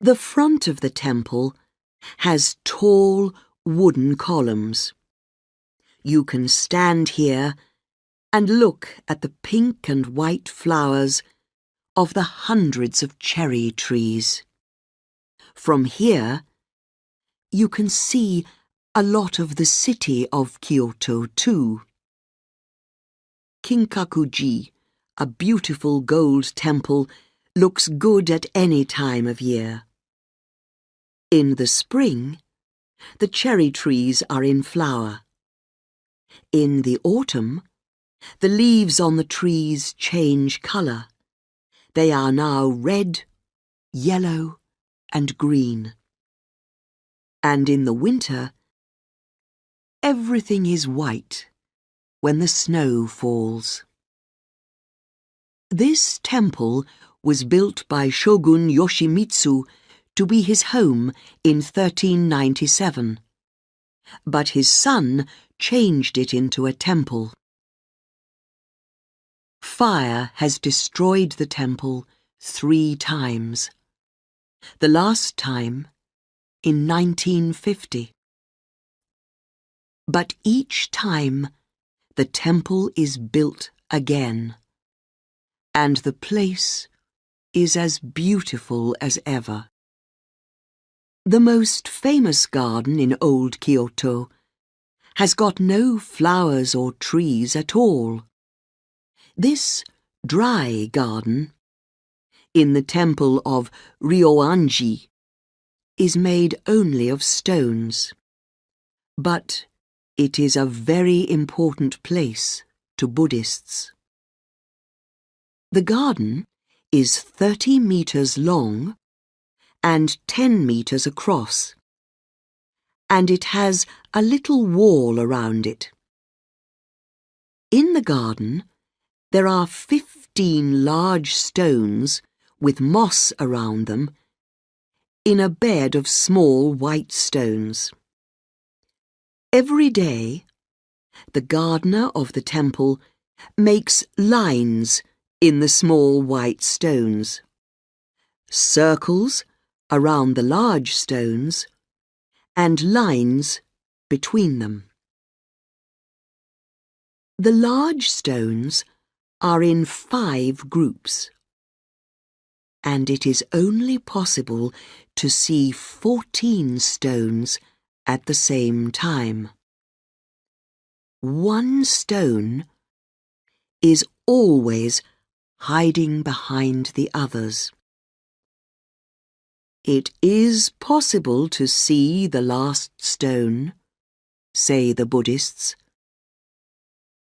The front of the temple has tall wooden columns. You can stand here and look at the pink and white flowers of the hundreds of cherry trees. From here, you can see a lot of the city of Kyoto too. Kinkaku-ji, a beautiful gold temple, looks good at any time of year. In the spring, the cherry trees are in flower. In the autumn, the leaves on the trees change colour. They are now red, yellow, and green. And in the winter, everything is white when the snow falls. This temple was built by Shogun Yoshimitsu to be his home in 1397, but his son changed it into a temple. Fire has destroyed the temple 3 times. The last time in 1950. But each time the temple is built again, and the place is as beautiful as ever. The most famous garden in old Kyoto has got no flowers or trees at all. This dry garden, in the temple of Ryoanji, is made only of stones. But it is a very important place to Buddhists. The garden is 30 meters long and 10 meters across, and it has a little wall around it. In the garden, there are 15 large stones with moss around them in a bed of small white stones. Every day, the gardener of the temple makes lines in the small white stones, circles around the large stones, and lines between them. The large stones are in 5 groups, and it is only possible to see 14 stones at the same time. One stone is always hiding behind the others. It is possible to see the last stone, say the Buddhists,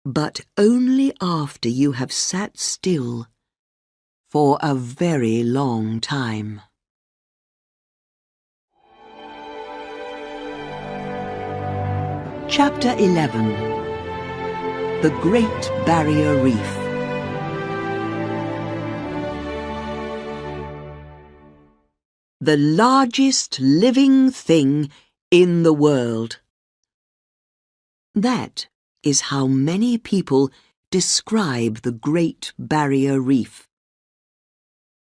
but only after you have sat still for a very long time. Chapter 11. The Great Barrier Reef. The largest living thing in the world. That is how many people describe the Great Barrier Reef.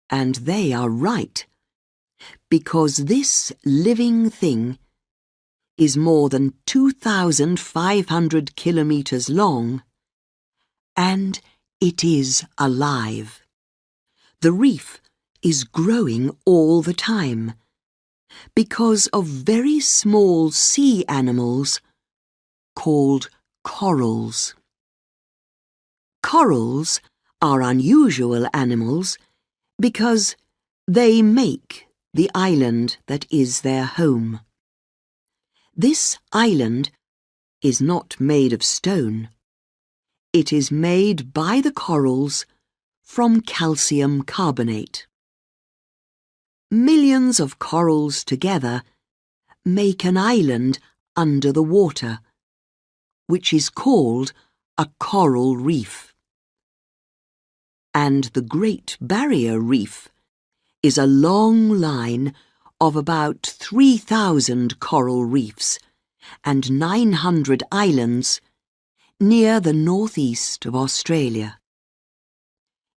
And they are right, because this living thing is more than 2,500 kilometers long, and it is alive. The reef is growing all the time because of very small sea animals called corals. Corals are unusual animals because they make the island that is their home. This island is not made of stone. It is made by the corals from calcium carbonate. Millions of corals together make an island under the water, which is called a coral reef. And the Great Barrier Reef is a long line of about 3,000 coral reefs and 900 islands near the northeast of Australia.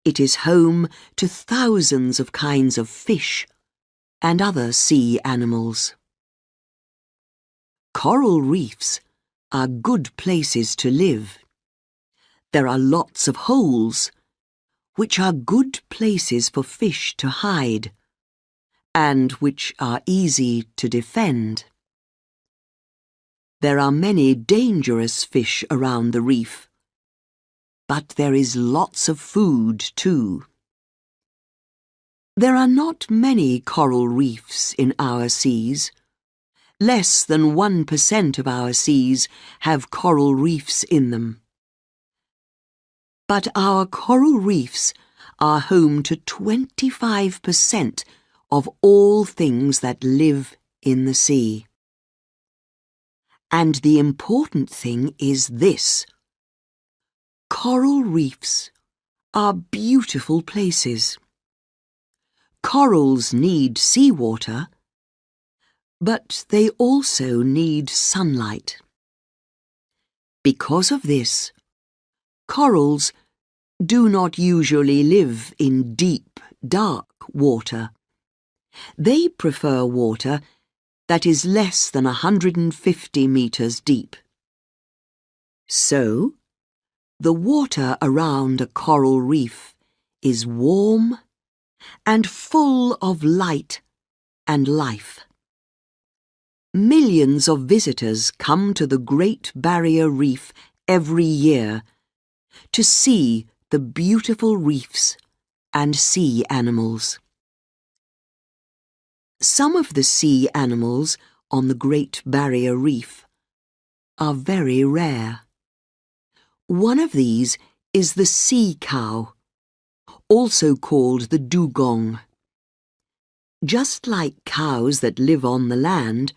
It is home to thousands of kinds of fish and other sea animals. Coral reefs are good places to live. There are lots of holes, which are good places for fish to hide, and which are easy to defend. There are many dangerous fish around the reef, but there is lots of food too. There are not many coral reefs in our seas. Less than 1% of our seas have coral reefs in them. But our coral reefs are home to 25% of all things that live in the sea. And the important thing is this: coral reefs are beautiful places. Corals need seawater, but they also need sunlight. Because of this, corals do not usually live in deep, dark water. They prefer water that is less than 150 meters deep. So, the water around a coral reef is warm and full of light and life. Millions of visitors come to the Great Barrier Reef every year to see the beautiful reefs and sea animals. Some of the sea animals on the Great Barrier Reef are very rare. One of these is the sea cow, also called the dugong. Just like cows that live on the land,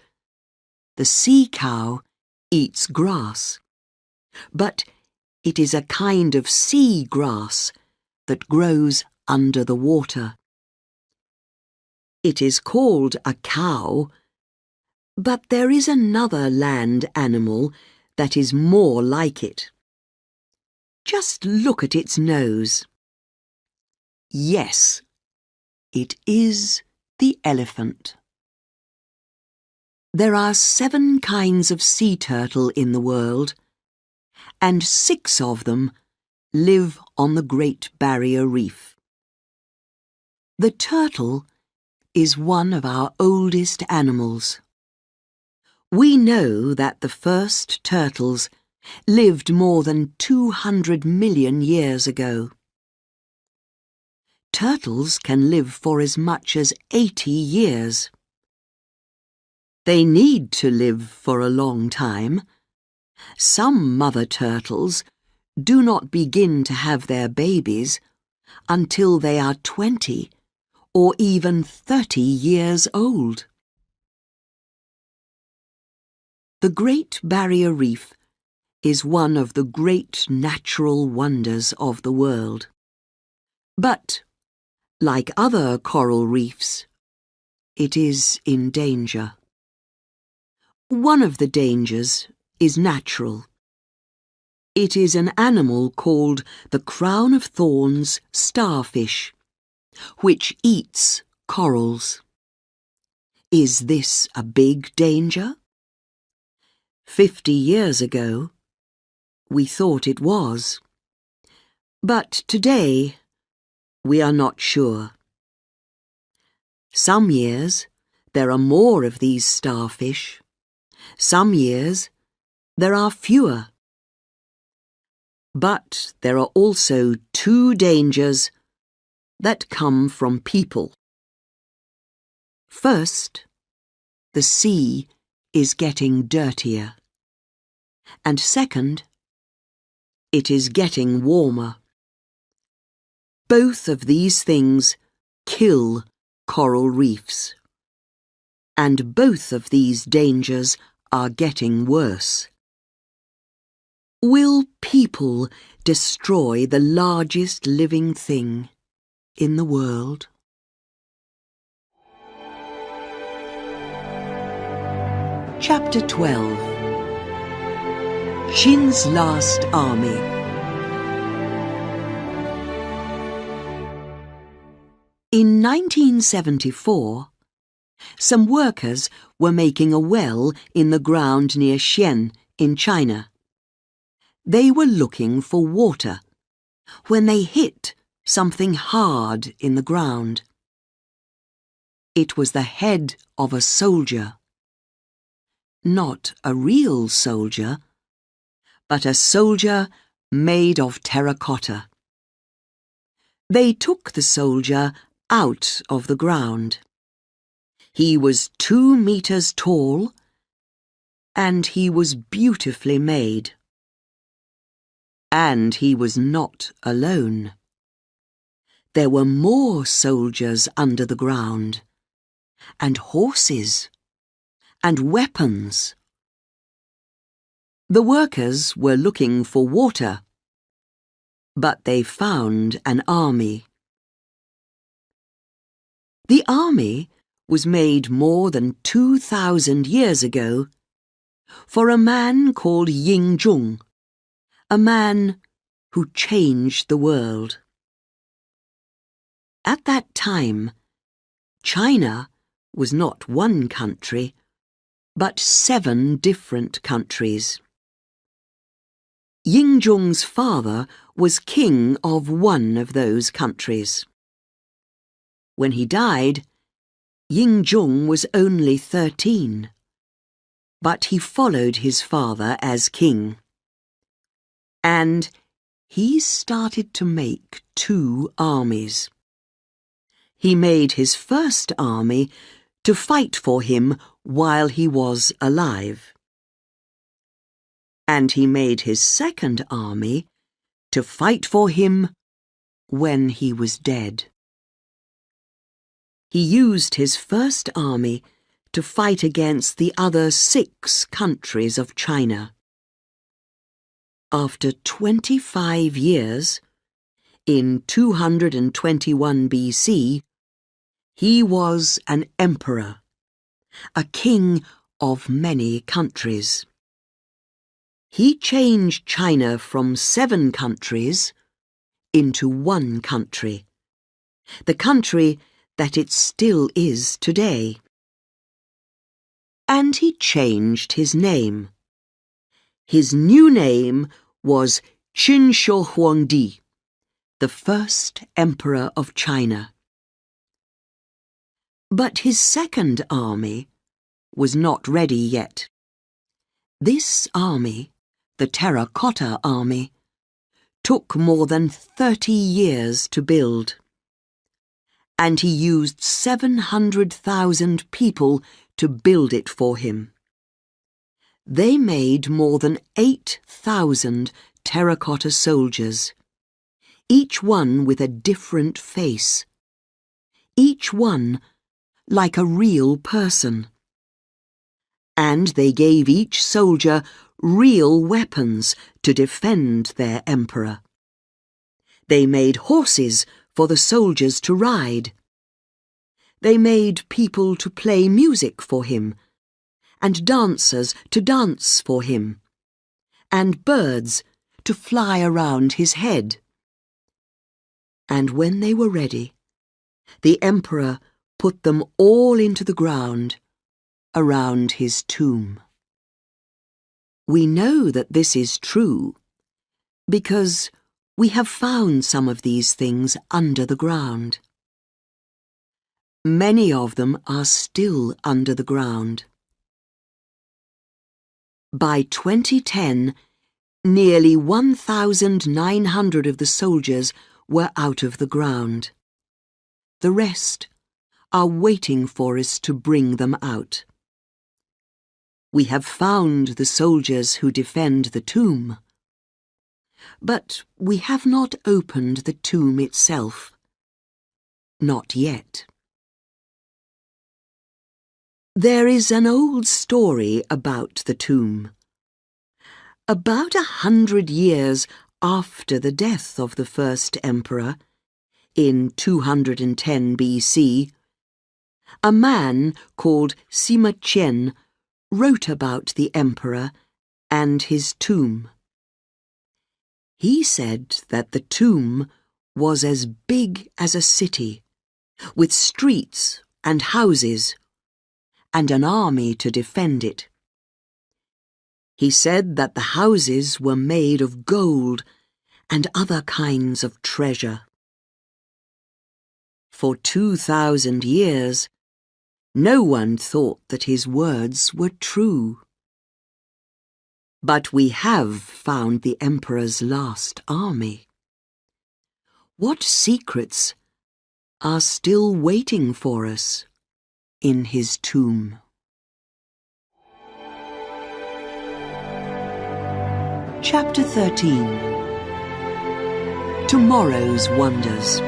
the sea cow eats grass, but it is a kind of sea grass that grows under the water. It is called a cow, but there is another land animal that is more like it. Just look at its nose. Yes, it is the elephant. There are 7 kinds of sea turtle in the world, and 6 of them live on the Great Barrier Reef. The turtle is one of our oldest animals. We know that the first turtles lived more than 200 million years ago. Turtles can live for as much as 80 years. They need to live for a long time. Some mother turtles do not begin to have their babies until they are 20 or even 30 years old. The Great Barrier Reef is one of the great natural wonders of the world. But, like other coral reefs, it is in danger. One of the dangers is natural. It is an animal called the crown of thorns starfish, which eats corals. Is this a big danger? 50 years ago, we thought it was. But today, we are not sure. Some years, there are more of these starfish. Some years, there are fewer. But there are also two dangers that come from people. First, the sea is getting dirtier. And second, it is getting warmer. Both of these things kill coral reefs. And both of these dangers are getting worse. Will people destroy the largest living thing in the world? Chapter 12. Shin's Last Army. In 1974, some workers were making a well in the ground near Xian in China. They were looking for water when they hit something hard in the ground. It was the head of a soldier. Not a real soldier, but a soldier made of terracotta. They took the soldier out of the ground. He was 2 meters tall, and he was beautifully made. And he was not alone. There were more soldiers under the ground, and horses, and weapons. The workers were looking for water, but they found an army. The army was made more than 2,000 years ago for a man called Ying Zhong, a man who changed the world. At that time, China was not one country, but 7 different countries. Ying Zhong's father was king of one of those countries. When he died, Ying Zhong was only 13, but he followed his father as king. And he started to make 2 armies. He made his first army to fight for him while he was alive. And he made his second army to fight for him when he was dead. He used his first army to fight against the other 6 countries of China. After 25 years, in 221 BC, he was an emperor, a king of many countries. He changed China from 7 countries into 1 country, the country that it still is today. And he changed his name. His new name was Qin Shi Huangdi, the first emperor of China. But his second army was not ready yet. This army, the Terracotta Army, took more than 30 years to build. And he used 700,000 people to build it for him. They made more than 8,000 terracotta soldiers, each one with a different face, each one like a real person. And they gave each soldier real weapons to defend their emperor. They made horses for the soldiers to ride. They made people to play music for him, and dancers to dance for him, and birds to fly around his head. And when they were ready, the emperor put them all into the ground around his tomb. We know that this is true because we have found some of these things under the ground. Many of them are still under the ground. By 2010, nearly 1,900 of the soldiers were out of the ground. The rest are waiting for us to bring them out. We have found the soldiers who defend the tomb, but we have not opened the tomb itself. Not yet. There is an old story about the tomb. About 100 years after the death of the first emperor, in 210 BC, a man called Sima Qian wrote about the emperor and his tomb. He said that the tomb was as big as a city, with streets and houses, and an army to defend it. He said that the houses were made of gold and other kinds of treasure. For 2,000 years, no one thought that his words were true. But we have found the emperor's last army. What secrets are still waiting for us in his tomb? Chapter 13. Tomorrow's Wonders.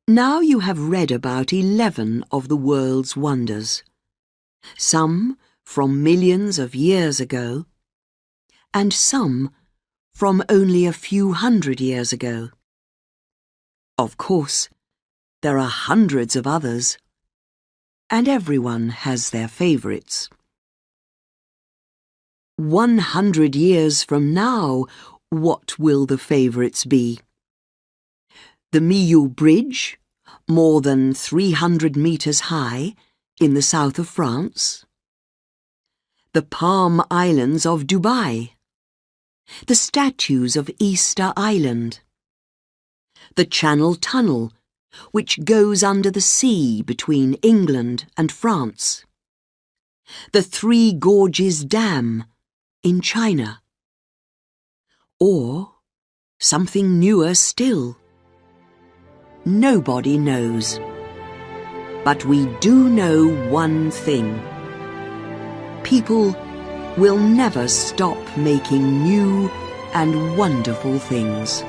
Now you have read about 11 of the world's wonders, some from millions of years ago, and some from only a few hundred years ago. Of course, there are hundreds of others, and everyone has their favourites. 100 years from now, what will the favourites be? The Millau Bridge, more than 300 metres high, in the south of France? The Palm Islands of Dubai? The statues of Easter Island? The Channel Tunnel, which goes under the sea between England and France? The Three Gorges Dam in China? Or something newer still? Nobody knows. But we do know one thing. People will never stop making new and wonderful things.